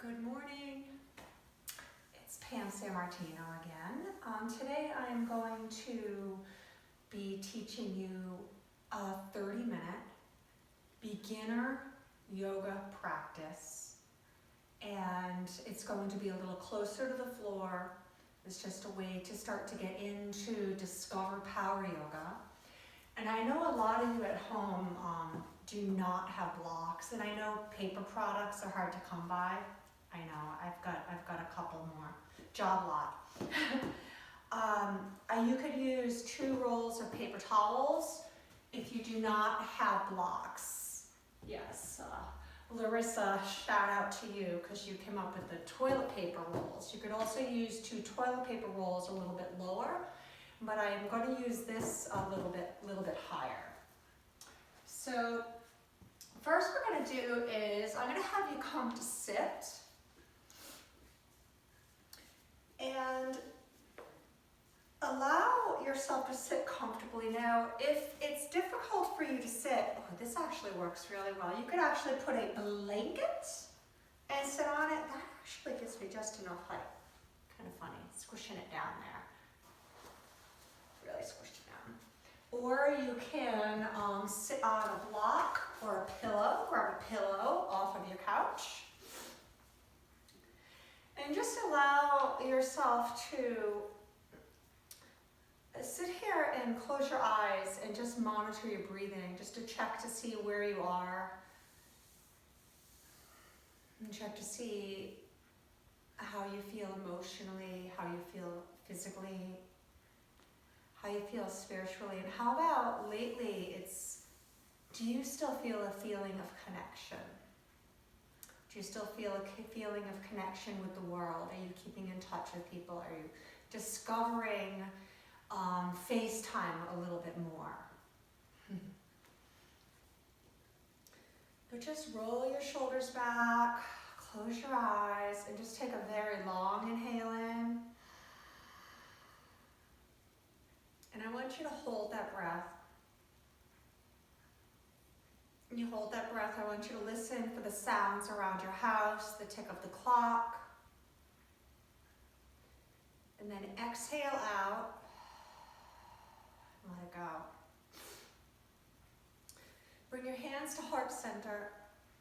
Good morning. It's Pam Sammartino again. Today I'm going to be teaching you a 30-minute beginner yoga practice, and it's going to be a little closer to the floor. It's just a way to start to get into Discover Power Yoga. And I know a lot of you at home do not have blocks, and I know paper products are hard to come by. I know, I've got a couple more. Job lot. You could use 2 rolls of paper towels if you do not have blocks. Yes, Larissa, shout out to you because you came up with the toilet paper rolls. You could also use 2 toilet paper rolls a little bit lower, but I am going to use this a little bit higher. So first we're going to do is I'm going to have you come to sit. And allow yourself to sit comfortably. Now, if it's difficult for you to sit, oh, this actually works really well. You could actually put a blanket and sit on it. That actually gives me just enough height. Kind of funny, squishing it down there. Really squished it down. Or you can sit on a block or a pillow. Grab a pillow off of your couch. And just allow yourself to sit here and close your eyes and just monitor your breathing, just to check to see where you are. And check to see how you feel emotionally, how you feel physically, how you feel spiritually. And how about lately, do you still feel a feeling of connection? Do you still feel a feeling of connection with the world? Are you keeping in touch with people? Are you discovering FaceTime a little bit more? But just roll your shoulders back, close your eyes, and just take a very long inhale in. And I want you to hold that breath. When you hold that breath, I want you to listen for the sounds around your house, the tick of the clock. And then exhale out. Let it go. Bring your hands to heart center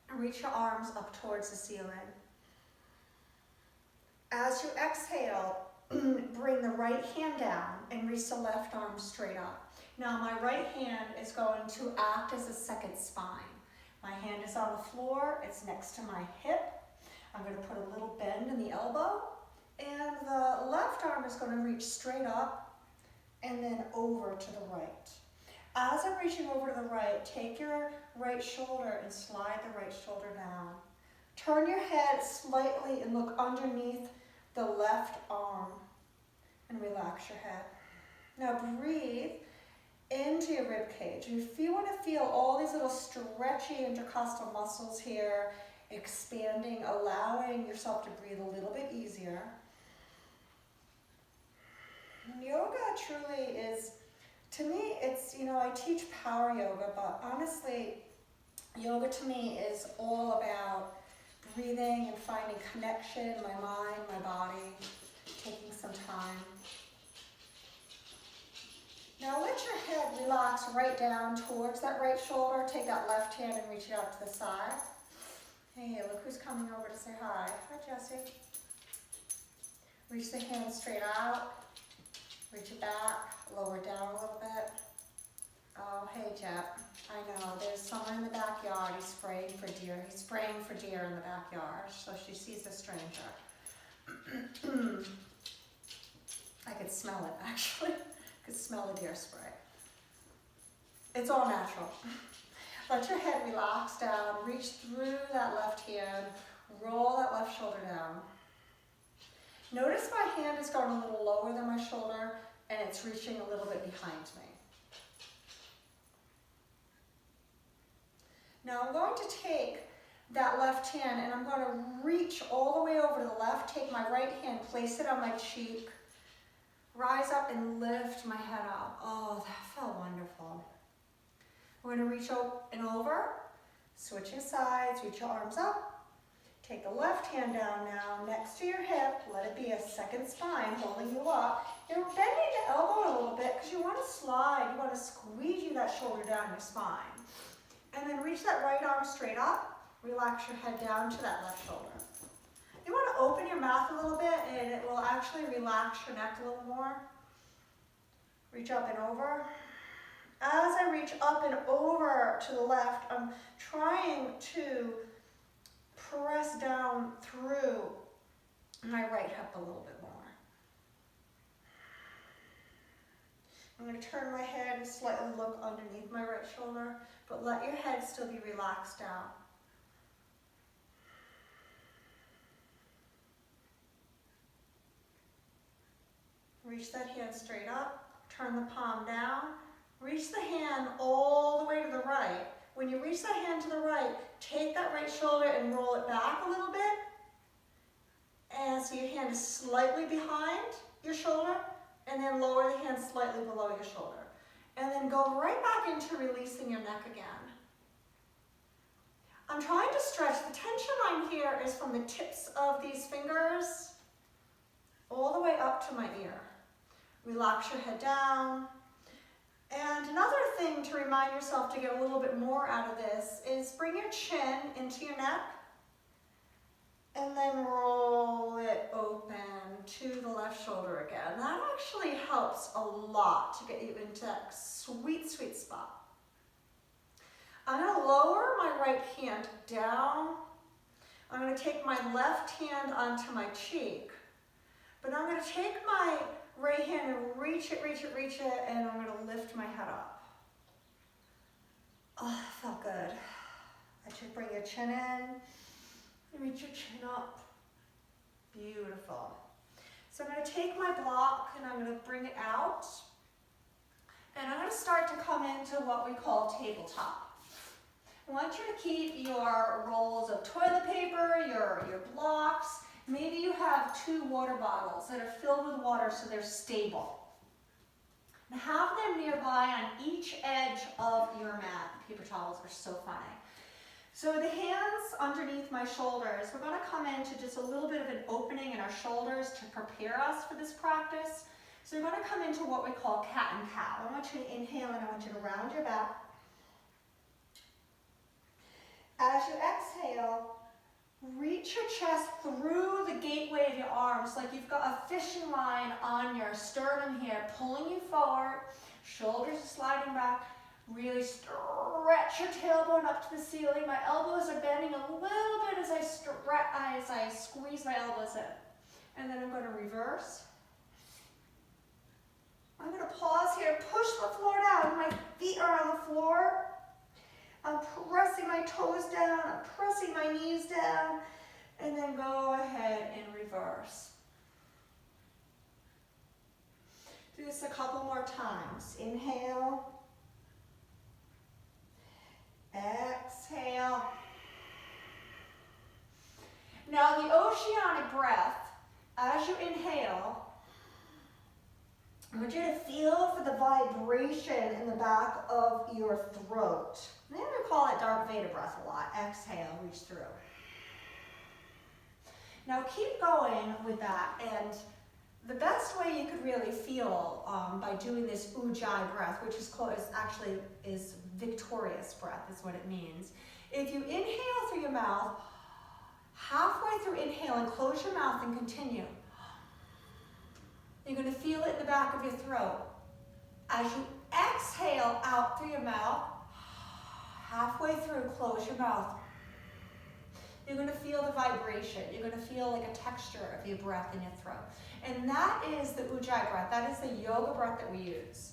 and reach your arms up towards the ceiling. As you exhale, bring the right hand down and reach the left arm straight up. Now my right hand is going to act as a second spine. My hand is on the floor, it's next to my hip. I'm going to put a little bend in the elbow, and the left arm is going to reach straight up and then over to the right. As I'm reaching over to the right, take your right shoulder and slide the right shoulder down. Turn your head slightly and look underneath the left arm and relax your head. Now breathe into your rib cage. If you want to feel all these little stretchy intercostal muscles here expanding, allowing yourself to breathe a little bit easier. Yoga truly is, to me, it's, I teach power yoga, but honestly, yoga to me is all about breathing and finding connection in my mind, my body, taking some time. Now let your head relax right down towards that right shoulder. Take that left hand and reach it out to the side. Hey, look who's coming over to say hi. Hi, Jessie. Reach the hand straight out. Reach it back. Lower it down a little bit. Oh, hey, Jet. I know, there's someone in the backyard. He's spraying for deer. He's spraying for deer in the backyard, so she sees a stranger. I could smell it, actually. I could smell the deer spray. It's all natural. Let your head relax down. Reach through that left hand. Roll that left shoulder down. Notice my hand is going a little lower than my shoulder, and it's reaching a little bit behind me. Now I'm going to take that left hand and I'm going to reach all the way over to the left, take my right hand, place it on my cheek, rise up and lift my head up. Oh, that felt wonderful. We're going to reach up and over, switching sides, reach your arms up, Take the left hand down now, next to your hip. Let it be a second spine holding you up. You're bending the elbow a little bit because you want to slide. You want to squeeze that shoulder down your spine. And then reach that right arm straight up. Relax your head down to that left shoulder. You want to open your mouth a little bit and it will actually relax your neck a little more. Reach up and over. As I reach up and over to the left, I'm trying to press down through my right hip a little bit more. I'm going to turn my head and slightly look underneath my right shoulder, but let your head still be relaxed down. Reach that hand straight up, turn the palm down, reach the hand all the way to the right. When you reach that hand to the right, take that right shoulder and roll it back a little bit. And so your hand is slightly behind your shoulder, and then lower the hand slightly below your shoulder. And then go right back into releasing your neck again. I'm trying to stretch. The tension line here is from the tips of these fingers all the way up to my ear. Relax your head down. And another thing to remind yourself to get a little bit more out of this is bring your chin into your neck and then roll it open to the left shoulder again. That actually helps a lot to get you into that sweet, sweet spot. I'm going to lower my right hand down. I'm going to take my left hand onto my cheek, but I'm going to take my right hand and reach it, and I'm going to lift my head up. Oh, that felt good. I should bring your chin in, reach your chin up. Beautiful. So I'm going to take my block and I'm going to bring it out. And I'm going to start to come into what we call tabletop. I want you to keep your rolls of toilet paper, your blocks. Maybe you have 2 water bottles that are filled with water so they're stable. And have them nearby on each edge of your mat. Paper towels are so funny. So the hands underneath my shoulders, we're going to come into just a little bit of an opening in our shoulders to prepare us for this practice. So we're going to come into what we call cat and cow. I want you to inhale and I want you to round your back. As you exhale, reach your chest through the gateway of your arms like you've got a fishing line on your sternum here, pulling you forward, shoulders are sliding back. Really stretch your tailbone up to the ceiling. My elbows are bending a little bit as I squeeze my elbows in. And then I'm going to reverse. I'm going to pause here, push the floor down. My feet are on the floor. I'm pressing my toes down, I'm pressing my knees down, and then go ahead and reverse. Do this a couple more times. Inhale. Exhale. Now the oceanic breath, as you inhale, I want you to feel for the vibration in the back of your throat. I'm going to call it Darth Vader breath a lot. Exhale, reach through. Now keep going with that, and the best way you could really feel by doing this Ujjayi breath, which is victorious breath, is what it means. If you inhale through your mouth, halfway through inhaling, close your mouth and continue. You're going to feel it in the back of your throat. As you exhale out through your mouth, halfway through, close your mouth. You're going to feel the vibration. You're going to feel like a texture of your breath in your throat. And that is the Ujjayi breath. That is the yoga breath that we use.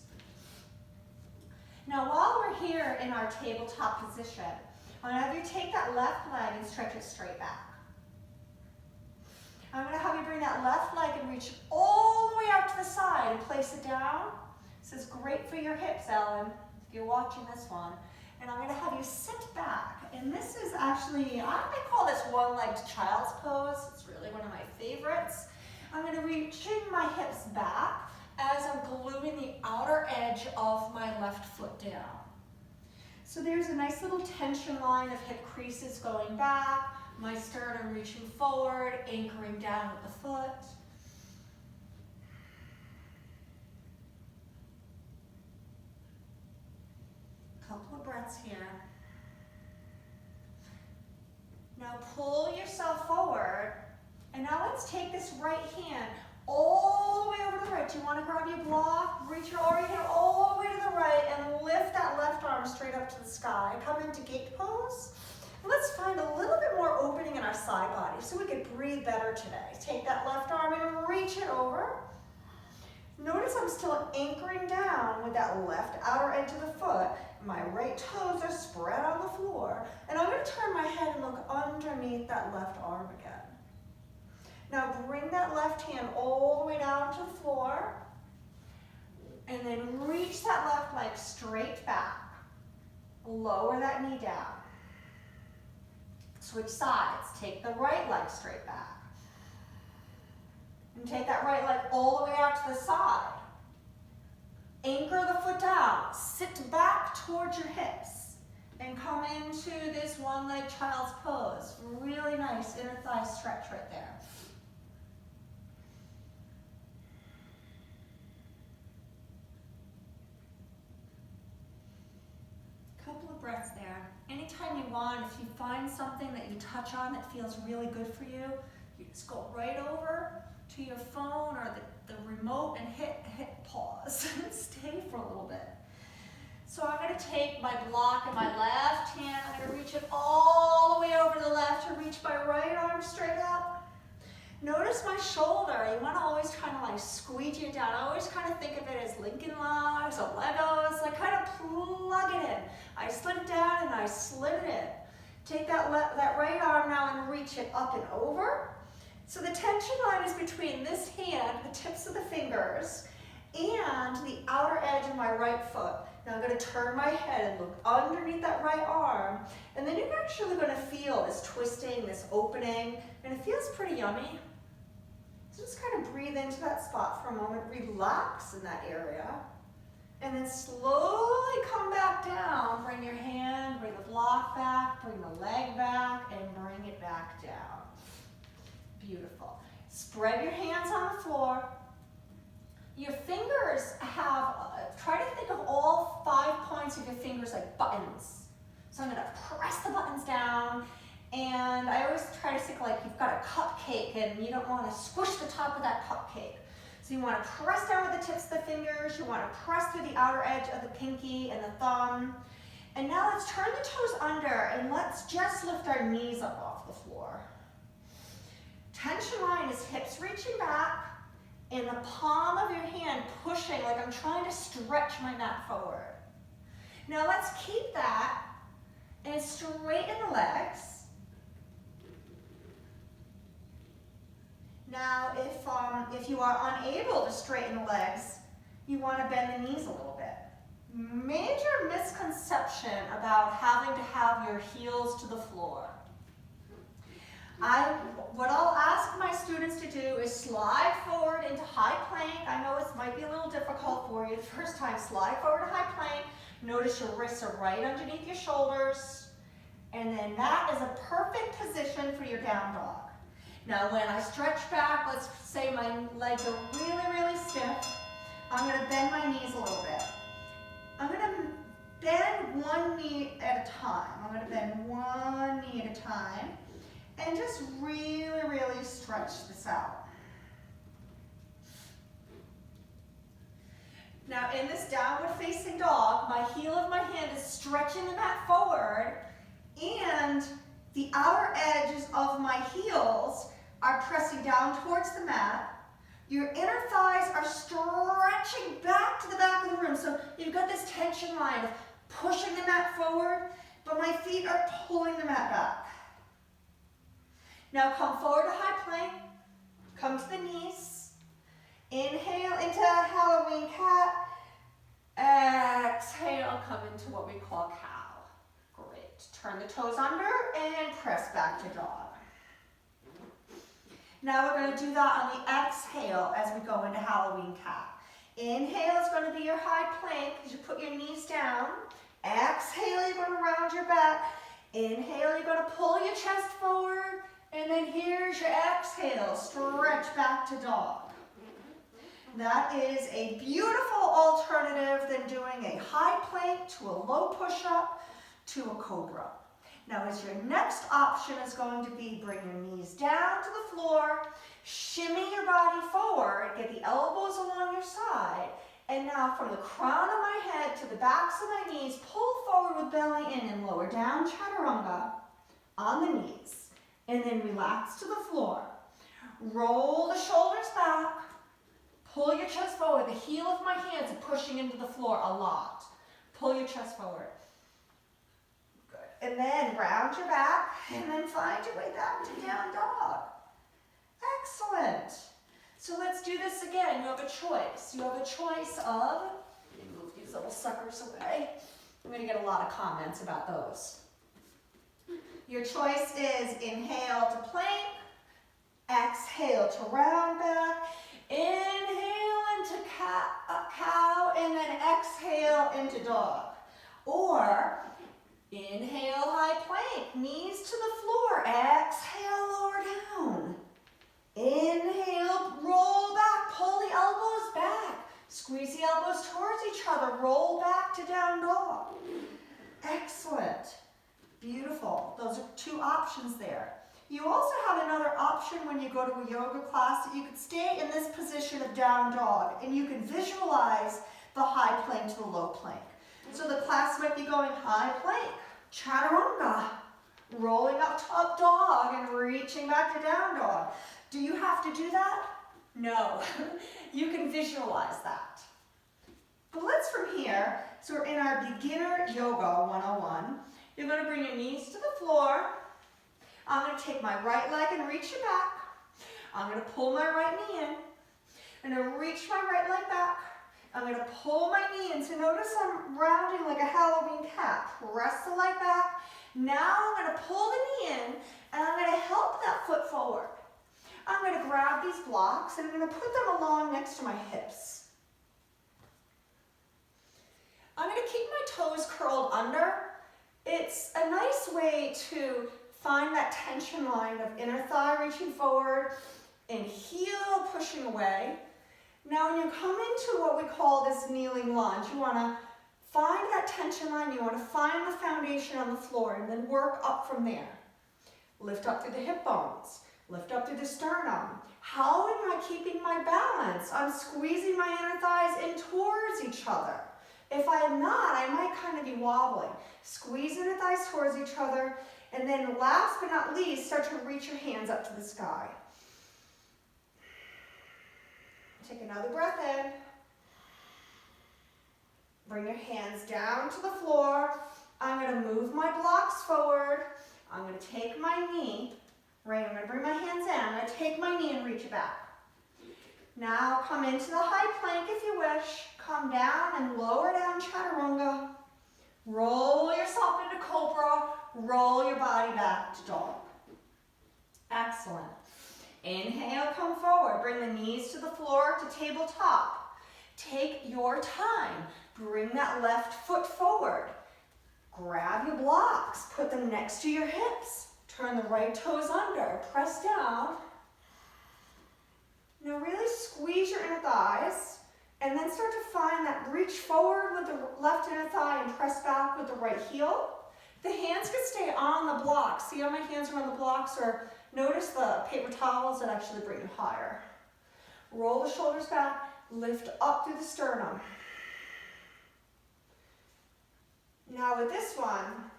Now, while we're here in our tabletop position, I'm going to have you take that left leg and stretch it straight back. I'm going to have you bring that left leg and reach all the way out to the side and place it down. This is great for your hips, Ellen, if you're watching this one. And I'm going to have you sit back. And this is actually, I call this one-legged child's pose. It's really one of my favorites. I'm going to reaching my hips back as I'm gluing the outer edge of my left foot down. So there's a nice little tension line of hip creases going back. My sternum reaching forward, anchoring down with the foot. Couple of breaths here. Now pull yourself forward, and now let's take this right hand all the way over to the right. Do you want to grab your block? Reach your right hand all the way to the right and lift that left arm straight up to the sky. Come into gate pose. Let's find a little bit more opening in our side body so we can breathe better today. Take that left arm and reach it over. Notice I'm still anchoring down with that left outer edge of the foot. My right toes are spread on the floor. And I'm going to turn my head and look underneath that left arm again. Now bring that left hand all the way down to the floor. And then reach that left leg straight back. Lower that knee down. Switch sides. Take the right leg straight back. And take that right leg all the way out to the side. Anchor the foot down. Sit back towards your hips. And come into this one-leg child's pose. Really nice inner thigh stretch right there. Couple of breaths there. Anytime you want, if you find something that you touch on that feels really good for you, you just go right over to your phone or the remote and hit pause and stay for a little bit. So I'm going to take my block in my left hand, I'm going to reach it all the way over to the left and reach my right arm straight up. Notice my shoulder. You want to always kind of like squeegee it down. I always kind of think of it as Lincoln Logs or Legos. I kind of plug it in. I slid it down and I slid it in. Take that right arm now and reach it up and over. So the tension line is between this hand, the tips of the fingers, and the outer edge of my right foot. Now I'm going to turn my head and look underneath that right arm, and then you're actually going to feel this twisting, this opening, and it feels pretty yummy. So just kind of breathe into that spot for a moment, relax in that area, and then slowly come back down. Bring your hand, bring the block back, bring the leg back, and bring it back down. Beautiful. Spread your hands on the floor. Your fingers have, try to think of all 5 points of your fingers like buttons. So I'm going to press the buttons down, and I always try to think like you've got a cupcake and you don't want to squish the top of that cupcake. So you want to press down with the tips of the fingers, you want to press through the outer edge of the pinky and the thumb. And now let's turn the toes under and let's just lift our knees up off the floor. Tension line is hips reaching back and the palm of your hand pushing like I'm trying to stretch my mat forward. Now let's keep that and straighten the legs. Now if you are unable to straighten the legs, you want to bend the knees a little bit. Major misconception about having to have your heels to the floor. What I'll ask my students to do is slide forward into high plank. I know it might be a little difficult for you the first time. Slide forward to high plank. Notice your wrists are right underneath your shoulders. And then that is a perfect position for your down dog. Now when I stretch back, let's say my legs are really, really stiff. I'm going to bend my knees a little bit. I'm going to bend one knee at a time. I'm going to bend one knee at a time. And just really, really stretch this out. Now in this downward facing dog, my heel of my hand is stretching the mat forward and the outer edges of my heels are pressing down towards the mat. Your inner thighs are stretching back to the back of the room. So you've got this tension line of pushing the mat forward, but my feet are pulling the mat back. Now come forward to high plank, come to the knees, inhale into Halloween cat, exhale, come into what we call cow. Great, turn the toes under and press back to dog. Now we're going to do that on the exhale as we go into Halloween cat. Inhale is going to be your high plank as you put your knees down. Exhale, you're going to round your back. Inhale, you're going to pull your chest forward, and then here's your exhale. Stretch back to dog. That is a beautiful alternative than doing a high plank to a low push-up to a cobra. Now, as your next option is going to be bring your knees down to the floor, shimmy your body forward, get the elbows along your side, and now from the crown of my head to the backs of my knees, pull forward with belly in and lower down chaturanga on the knees, and then relax to the floor. Roll the shoulders back, pull your chest forward. The heel of my hands are pushing into the floor a lot. Pull your chest forward. And then round your back, and then find your way back to down dog. Excellent. So let's do this again. You have a choice. You have a choice of, let me move these little suckers away. I'm going to get a lot of comments about those. Your choice is inhale to plank, exhale to round back, inhale into cow, and then exhale into dog. Or inhale, high plank, knees to the floor, exhale, lower down. Inhale, roll back, pull the elbows back, squeeze the elbows towards each other, roll back to down dog. Excellent, beautiful. Those are two options there. You also have another option when you go to a yoga class that you could stay in this position of down dog and you can visualize the high plank to the low plank. So the class might be going high plank, chaturanga, rolling up to up dog and reaching back to down dog. Do you have to do that? No, you can visualize that. But let's from here, so we're in our beginner yoga 101. You're going to bring your knees to the floor. I'm going to take my right leg and reach it back. I'm going to pull my right knee in. I'm going to reach my right leg back. I'm going to pull my knee in. So notice I'm rounding like a Halloween cat. Press the leg back. Now I'm going to pull the knee in, and I'm going to help that foot forward. I'm going to grab these blocks, and I'm going to put them along next to my hips. I'm going to keep my toes curled under. It's a nice way to find that tension line of inner thigh reaching forward and heel pushing away. Now when you come into what we call this kneeling lunge, you want to find that tension line, you want to find the foundation on the floor and then work up from there. Lift up through the hip bones, lift up through the sternum. How am I keeping my balance? I'm squeezing my inner thighs in towards each other. If I am not, I might kind of be wobbling. Squeeze inner thighs towards each other, and then last but not least, start to reach your hands up to the sky. Take another breath in. Bring your hands down to the floor. I'm going to move my blocks forward. I'm going to take my knee. Right, I'm going to bring my hands in. I'm going to take my knee and reach it back. Now come into the high plank if you wish. Come down and lower down chaturanga. Roll yourself into cobra. Roll your body back to dog. Excellent. Inhale, come forward. Bring the knees to the floor to tabletop. Take your time. Bring that left foot forward. Grab your blocks. Put them next to your hips. Turn the right toes under. Press down. Now really squeeze your inner thighs. And then start to find that reach forward with the left inner thigh and press back with the right heel. The hands can stay on the blocks. See how my hands are on the blocks? Or notice the paper towels that actually bring you higher. Roll the shoulders back. Lift up through the sternum. Now with this one,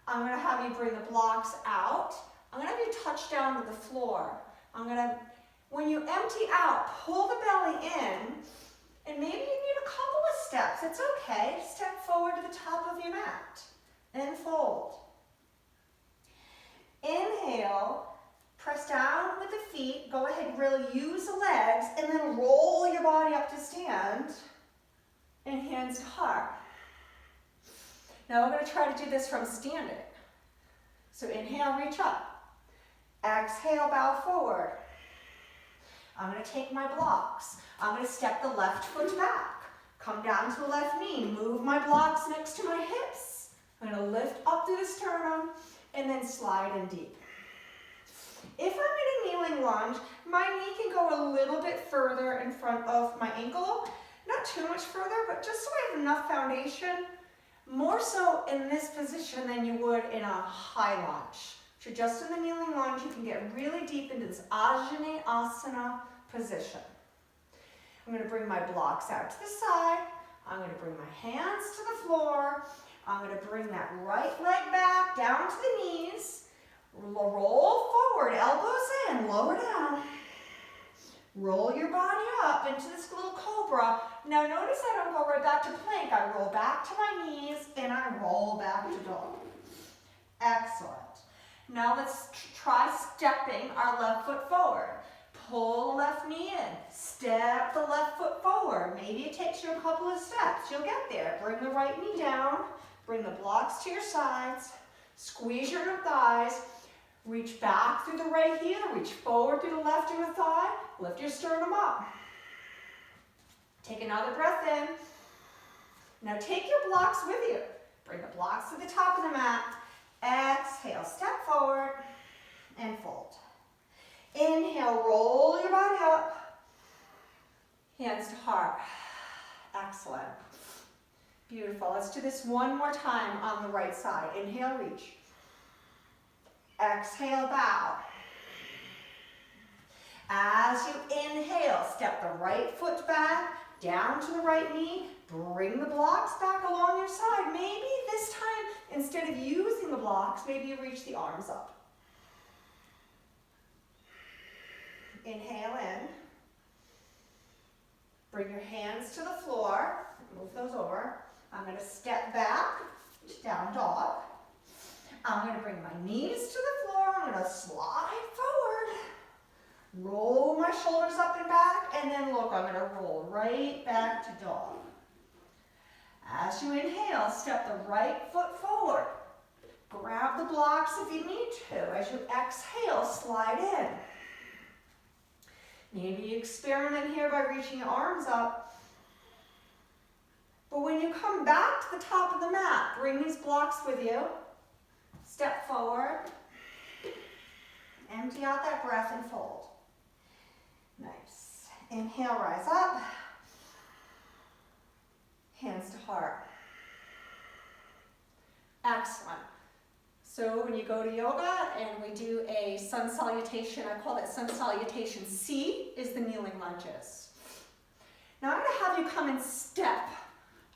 I'm going to have you bring the blocks out. I'm going to have you touch down to the floor. When you empty out, pull the belly in, and maybe you need a couple of steps. It's okay. Step forward to the top of your mat and fold. Inhale, press down with the feet. Go ahead, really use the legs, and then roll your body up to stand and hands to heart. Now we're going to try to do this from standing. So inhale, reach up. Exhale, bow forward. I'm going to take my blocks. I'm going to step the left foot back. Come down to the left knee. Move my blocks next to my hips. I'm gonna lift up through the sternum and then slide in deep. If I'm in a kneeling lunge, my knee can go a little bit further in front of my ankle. Not too much further, but just so I have enough foundation. More so in this position than you would in a high lunge. So just in the kneeling lunge, you can get really deep into this Ajna Asana position. I'm going to bring my blocks out to the side. I'm going to bring my hands to the floor. I'm going to bring that right leg back down to the knees. Roll forward, elbows in, lower down. Roll your body up into this little cobra. Now notice I don't go right back to plank. I roll back to my knees and I roll back to dog. Excellent. Now let's try stepping our left foot forward. Pull the left knee in. Step the left foot forward. Maybe it takes you a couple of steps. You'll get there. Bring the right knee down. Bring the blocks to your sides. Squeeze your inner thighs. Reach back through the right heel. Reach forward through the left inner thigh. Lift your sternum up. Take another breath in. Now take your blocks with you. Bring the blocks to the top of the mat. Exhale, step forward and fold. Inhale, roll your body up. Hands to heart. Excellent. Beautiful. Let's do this one more time on the right side. Inhale, reach. Exhale, bow. As you inhale, step the right foot back, down to the right knee. Bring the blocks back along your side. Maybe this time, instead of using the blocks, maybe you reach the arms up. Inhale in. Bring your hands to the floor. Move those over. I'm going to step back, down dog. I'm going to bring my knees to the floor. I'm going to slide forward. Roll my shoulders up and back. And then look, I'm going to roll right back to dog. As you inhale, step the right foot forward. Grab the blocks if you need to. As you exhale, slide in. Maybe you experiment here by reaching your arms up. But when you come back to the top of the mat, bring these blocks with you. Step forward. Empty out that breath and fold. Nice. Inhale, rise up. Hands to heart. Excellent. So when you go to yoga and we do a sun salutation, I call it sun salutation C, is the kneeling lunges. Now I'm going to have you come and step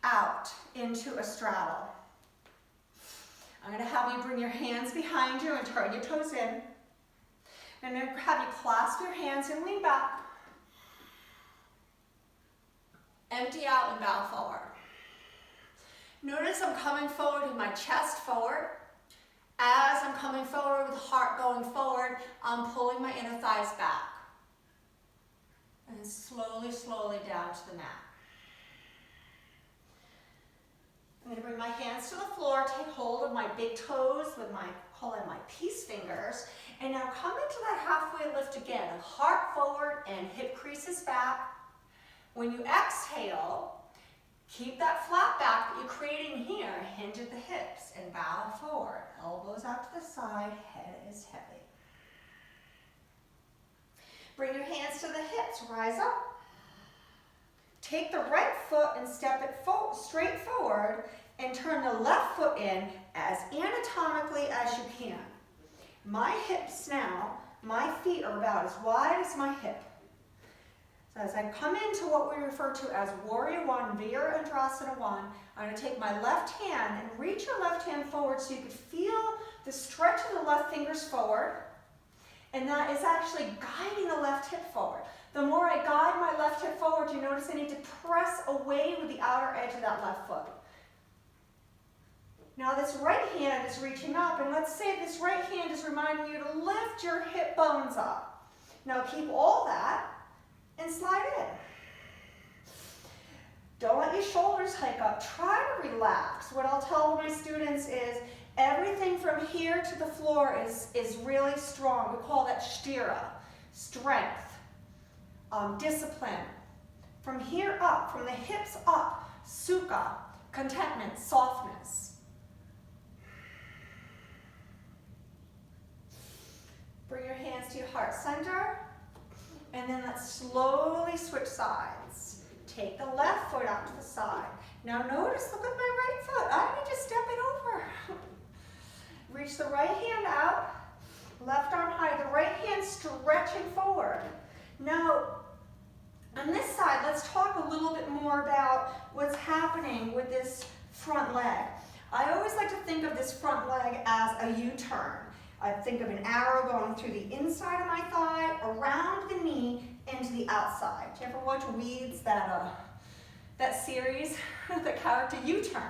out into a straddle. I'm going to have you bring your hands behind you and turn your toes in. I'm going to have you clasp your hands and lean back. Empty out and bow forward. Notice I'm coming forward with my chest forward. As I'm coming forward with the heart going forward, I'm pulling my inner thighs back. And slowly, slowly down to the mat. I'm going to bring my hands to the floor, take hold of my big toes with my, call them my peace fingers, and now come into that halfway lift again. Heart forward and hip creases back. When you exhale, keep that flat back that you're creating here. Hinge at the hips and bow forward. Elbows out to the side, head is heavy. Bring your hands to the hips, rise up. Take the right foot and step it straight forward and turn the left foot in as anatomically as you can. My hips now, my feet are about as wide as my hip. So as I come into what we refer to as Warrior One, Virabhadrasana 1, I'm going to take my left hand and reach your left hand forward so you can feel the stretch of the left fingers forward. And that is actually guiding the left hip forward. The more I guide my left hip forward, you notice I need to press away with the outer edge of that left foot. Now this right hand is reaching up, and let's say this right hand is reminding you to lift your hip bones up. Now keep all that and slide in. Don't let your shoulders hike up. Try to relax. What I'll tell my students is everything from here to the floor is really strong. We call that sthira, strength, discipline. From here up, from the hips up, sukha, contentment, softness. Bring your hands to your heart center. And then let's slowly switch sides. Take the left foot out to the side. Now notice, look at my right foot. I need to step it over. Reach the right hand out, left arm high, the right hand stretching forward. Now, on this side, let's talk a little bit more about what's happening with this front leg. I always like to think of this front leg as a U-turn. I think of an arrow going through the inside of my thigh, around the knee, and to the outside. Do you ever watch Weeds, that series, the character U-turn?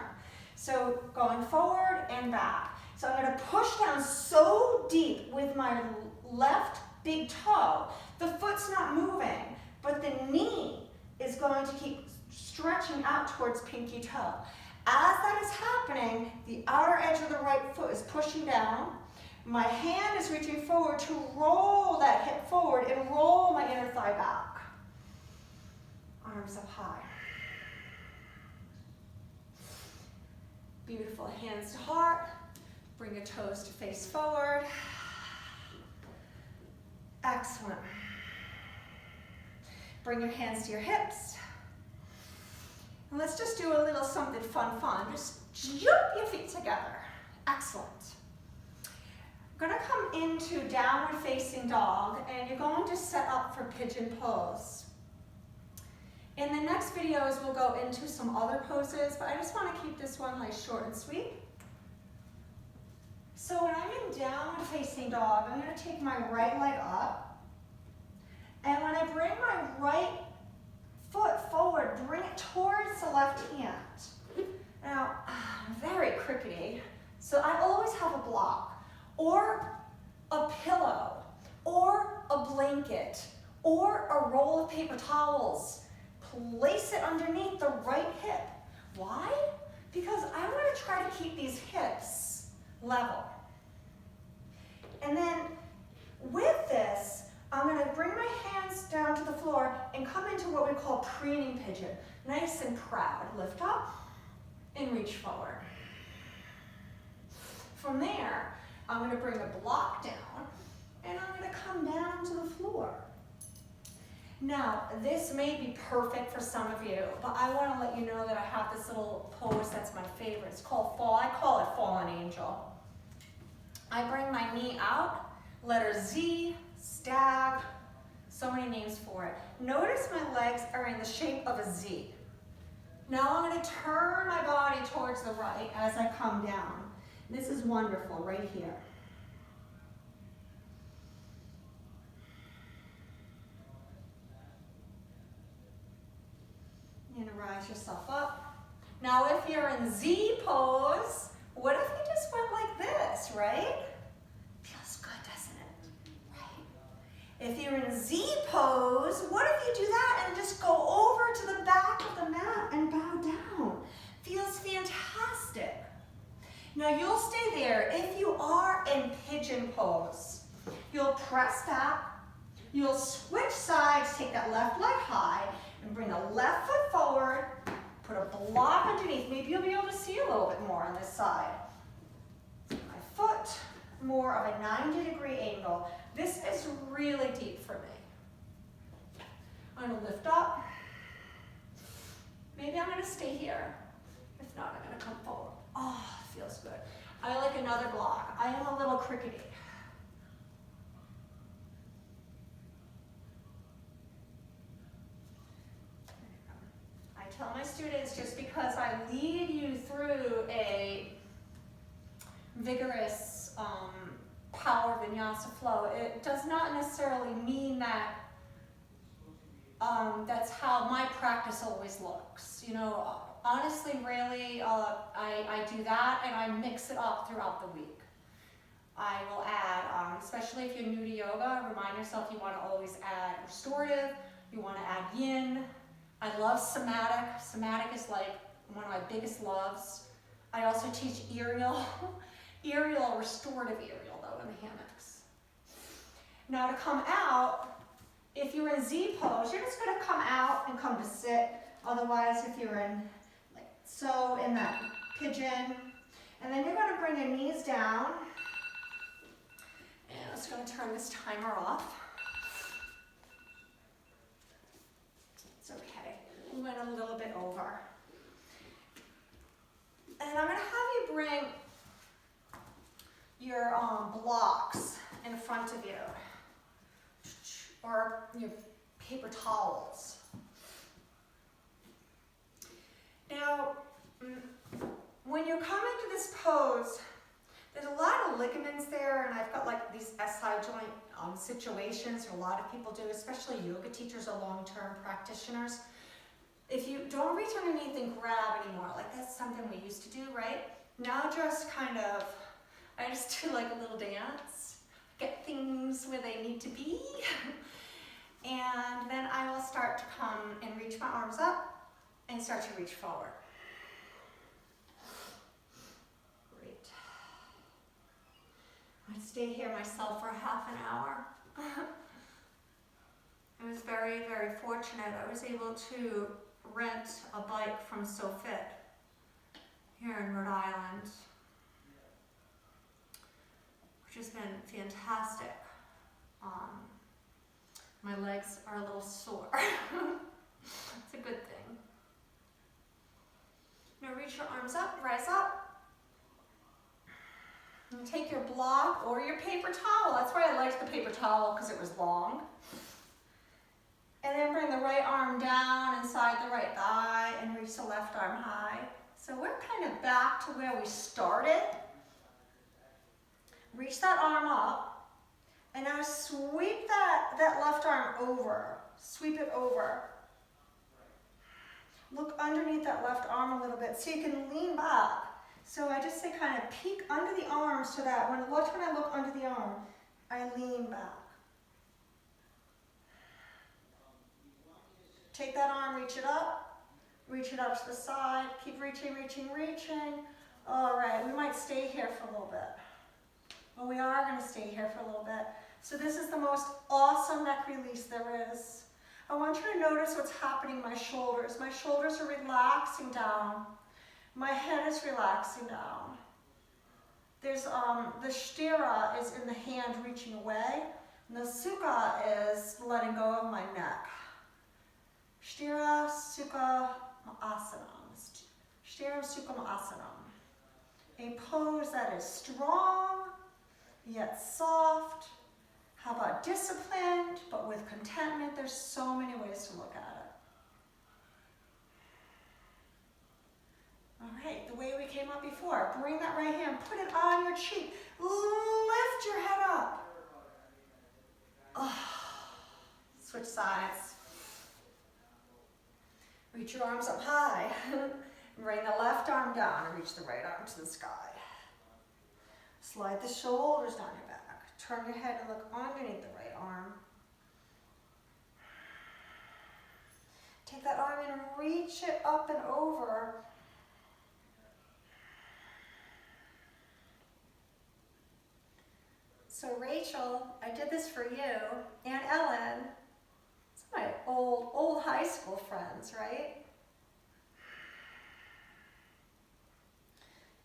So going forward and back. So I'm going to push down so deep with my left big toe. The foot's not moving, but the knee is going to keep stretching out towards pinky toe. As that is happening, the outer edge of the right foot is pushing down. My hand is reaching forward to roll that hip forward and roll my inner thigh back. Arms up high. Beautiful, hands to heart. Bring your toes to face forward. Excellent. Bring your hands to your hips. And let's just do a little something fun. Just jump your feet together. Excellent. We're going to come into downward facing dog, and you're going to set up for pigeon pose. In the next videos, we'll go into some other poses, but I just want to keep this one like short and sweet. So when I'm in downward facing dog, I'm going to take my right leg up, and when I bring my right foot forward, bring it towards the left hand. Now, I'm very crickety, so I always have a block, or a pillow, or a blanket, or a roll of paper towels. Place it underneath the right hip. Why? Because I want to try to keep these hips level. And then with this, I'm going to bring my hands down to the floor and come into what we call preening pigeon. Nice and proud. Lift up and reach forward. From there, I'm going to bring a block down and I'm going to come down to the floor. Now, this may be perfect for some of you, but I want to let you know that I have this little pose that's my favorite. It's called fall. I call it fallen angel. I bring my knee out, letter Z, stag, so many names for it. Notice my legs are in the shape of a Z. Now I'm going to turn my body towards the right as I come down. This is wonderful right here. And rise yourself up. Now if you're in Z pose, what if you just went like this, right? Feels good, doesn't it? Right? If you're in Z pose, what if you do that and just go over to the back of the mat and bow down? Feels fantastic. Now you'll stay there. If you are in pigeon pose, you'll press back, you'll switch sides, take that left leg high, and bring the left foot forward, put a block underneath. Maybe you'll be able to see a little bit more on this side. My foot, more of a 90-degree angle. This is really deep for me. I'm going to lift up. Maybe I'm going to stay here. If not, I'm going to come forward. Oh, feels good. I like another block. I am a little crickety. I tell my students, just because I lead you through a vigorous power vinyasa flow, it does not necessarily mean that that's how my practice always looks. You know, honestly, really, I do that and I mix it up throughout the week. I will add, especially if you're new to yoga, remind yourself you want to always add restorative, you want to add yin. I love somatic. Somatic is like one of my biggest loves. I also teach aerial, restorative aerial though in the hammocks. Now to come out, if you're in Z pose, you're just going to come out and come to sit. Otherwise, if you're in like so in that pigeon, and then you're going to bring your knees down. And just going to turn this timer off. It's okay. We went a little bit over. And I'm going to have you bring your blocks in front of you, or your paper towels. Now, when you come into this pose, there's a lot of ligaments there, and I've got like these SI joint situations a lot of people do, especially yoga teachers or long-term practitioners. If you don't reach underneath and grab anymore, like that's something we used to do, right? Now just kind of, I just do like a little dance, get things where they need to be, and then I will start to come and reach my arms up and start to reach forward. Great. I'd stay here myself for half an hour. I was very, very fortunate. I was able to rent a bike from SoFit here in Rhode Island, which has been fantastic. My legs are a little sore. It's a good thing. Now reach your arms up, rise up. And take your block or your paper towel. That's why I liked the paper towel, because it was long. And then bring the right arm down inside the right thigh and reach the left arm high. So we're kind of back to where we started. Reach that arm up. And now sweep that left arm over. Sweep it over. Look underneath that left arm a little bit so you can lean back. So I just say kind of peek under the arm so that when I look under the arm, I lean back. Take that arm, reach it up to the side, keep reaching, reaching, reaching. All right, we might stay here for a little bit. Well, we are gonna stay here for a little bit. So this is the most awesome neck release there is. I want you to notice what's happening in my shoulders. My shoulders are relaxing down. My head is relaxing down. There's the sthira is in the hand reaching away, and the sukha is letting go of my neck. Sthira Sukha Asanam. Sthira Sukha Asanam. A pose that is strong, yet soft. How about disciplined, but with contentment? There's so many ways to look at it. All right, the way we came up before. Bring that right hand, put it on your cheek. Lift your head up. Oh. Switch sides. Reach your arms up high. Bring the left arm down and reach the right arm to the sky. Slide the shoulders down your back. Turn your head and look underneath the right arm. Take that arm and reach it up and over. So Rachel, I did this for you, and Ellen. It's my old high school friends, right?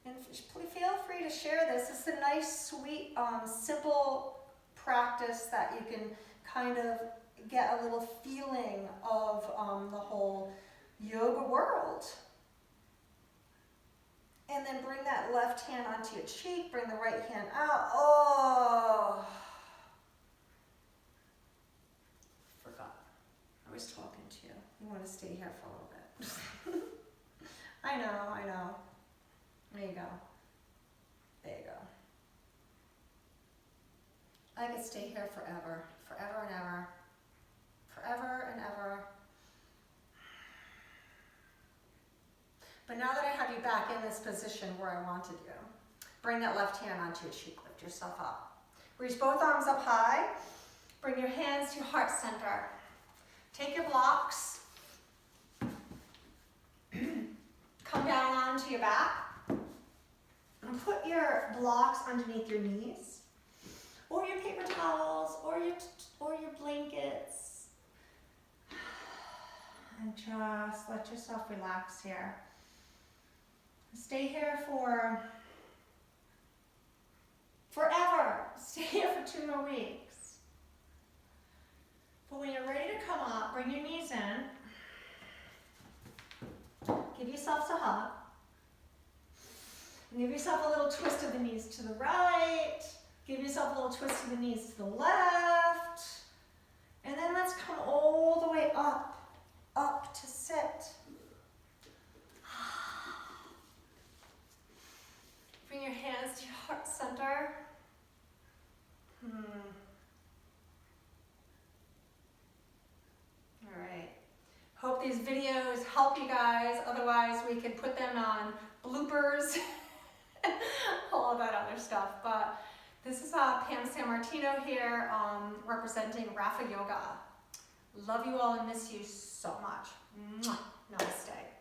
And feel free to share this. It's a nice, sweet, simple practice that you can kind of get a little feeling of the whole yoga world. And then bring that left hand onto your cheek, bring the right hand out. Oh! Forgot. I was talking to you. You want to stay here for a little bit. I know. There you go. There you go. I could stay here forever. Forever and ever. Forever and ever. But now that I have you back in this position where I wanted you, bring that left hand onto your cheek, lift yourself up. Reach both arms up high. Bring your hands to heart center. Take your blocks. Come down onto your back. And put your blocks underneath your knees, or your paper towels, or your blankets. And just let yourself relax here. Stay here for forever. Stay here for 2 more weeks. But when you're ready to come up, bring your knees in. Give yourselves a hug. And give yourself a little twist of the knees to the right. Give yourself a little twist of the knees to the left. And then let's come all the way up to sit. Bring your hands to your heart center. All right. Hope these videos help you guys. Otherwise, we could put them on bloopers, all of that other stuff. But this is Pam Sammartino here, representing Rapha Yoga. Love you all and miss you so much. Mwah. Namaste.